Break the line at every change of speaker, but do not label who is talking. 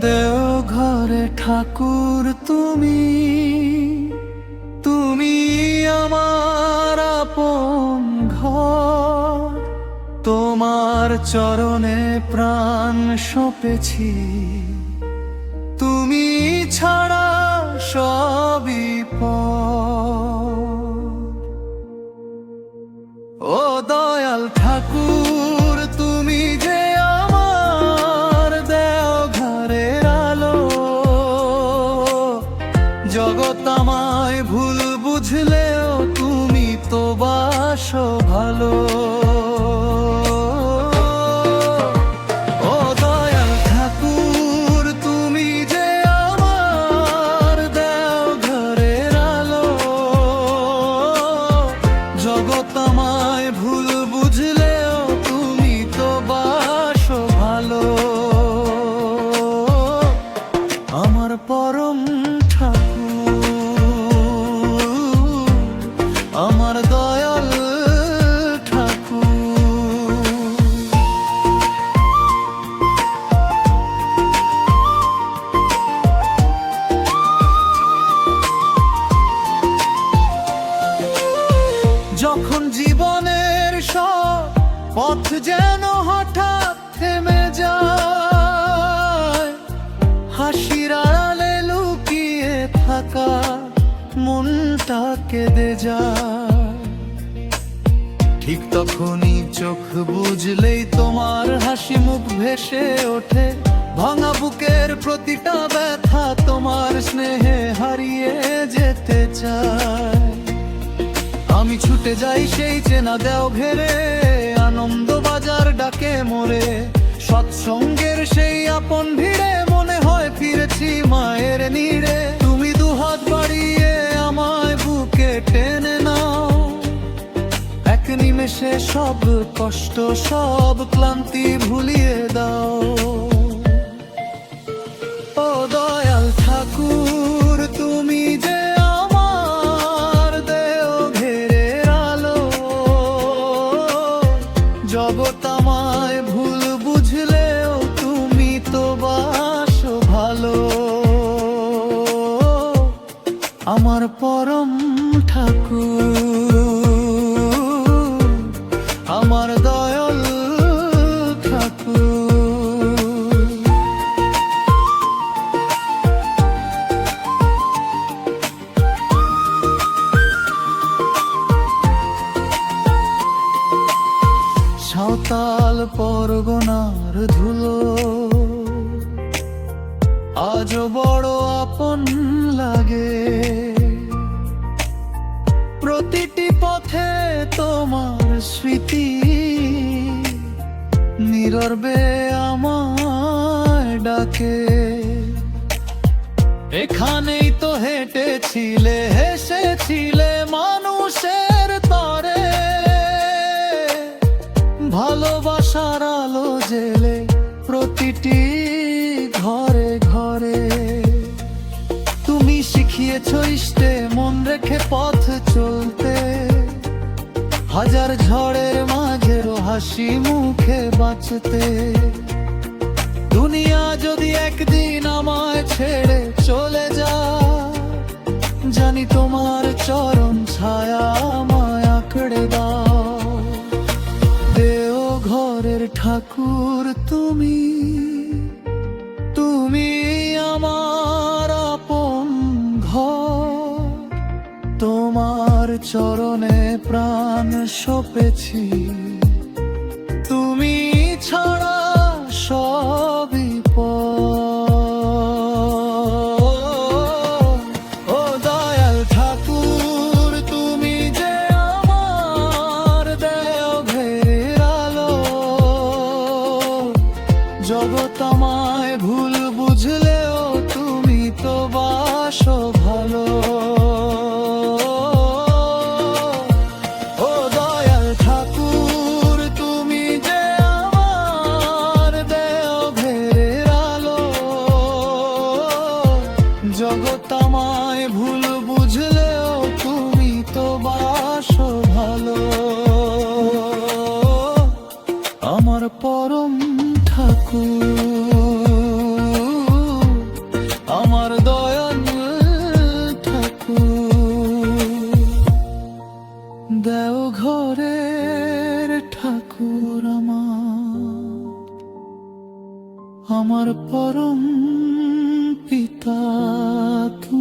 দেওঘরে ঠাকুর তুমি, তুমি আমার আপন ঘর। তোমার চরণে প্রাণ সঁপেছি, তুমি ছাড়া সবই পর। ও দয়াল ঠাকুর তুমি যে আমার দেওঘরের আলো, জগৎ আমায় ভুল বুঝলেও তুমি তো বাসো ভালো। ও দয়াল ঠাকুর তুমি যে আমার দেওঘরের আলো, জগৎ আমায় ভুল বুঝলেও তুমি তো বাসো ভালো। আমার পরম আমার দয়াল ঠাকুর। যখন জীবনের সব পথ যেন হঠাৎ থেমে যায়, হাসির আড়ালে লুকিয়ে থাকা মনটা কেঁদে যায়, ঠিক তখনই চোখ বুঝলেই তোমার হাসি মুখ ভেসে ওঠে। ভাঙা বুকের প্রতিটা ব্যথা তোমার স্নেহে হারিয়ে যেতে চায়। আমি ছুটে যাই সেই চেনা দেওঘরে, আনন্দ বাজার ডাকে মোরে। সৎসঙ্গের সেই আপন ভিড়ে মনে হয় ফিরেছি মায়ের নীড়ে। তুমি দুহাত বাড়িয়ে আমায় বুকে টেনে নাও, এক নিমেষে সব কষ্ট সব ক্লান্তি ভুলিয়ে দাও। ও দয়াল ঠাকুর তুমি যে আমার দেওঘরের আলো, জগৎ আমায় ভুল বুঝলেও তুমি তো বাসো ভালো। আমার পরম ঠাকুর আমার দয়াল ঠাকুর। সাঁওতাল পরগনার ধুলো আজও বড় আপন লাগে। প্রতিটি পথে তোমার স্মৃতি নীরবে আমায় ডাকে। এখানেই তো হেঁটেছিলে হেসেছিলে মানুষের তরে, ভালোবাসার আলো জেলে প্রতিটি ঘরে ঘরে। তুমি শিখিয়েছ ইষ্টে মন রেখে পথ চলতে, হাজার ঝড়ের মাঝেরও হাসি মুখে বাঁচতে। দুনিয়া যদি একদিন আমায় ছেড়ে চলে যায়, জানি তোমার চরণ ছায়া আমায় আঁকড়ে দাও। দেওঘরের ঠাকুর তুমি, তুমি আমার আপন ঘর। তোমার চরণে প্রাণ সঁপেছি, তুমি ছাড়া সবই পর। ও দয়াল ঠাকুর তুমি যে আমার দেওঘরের আলো, জগৎ আমায় ভুল বুঝলেও তুমি তো বাসো ভালো। ও দয়াল ঠাকুর তুমি যে আমার দেওঘরের আলো, জগৎ আমায় ভুল বুঝলেও তুমি তো বাসো ভালো। আমার পরম ঠাকুর। আমার পরম পিতা তুমি।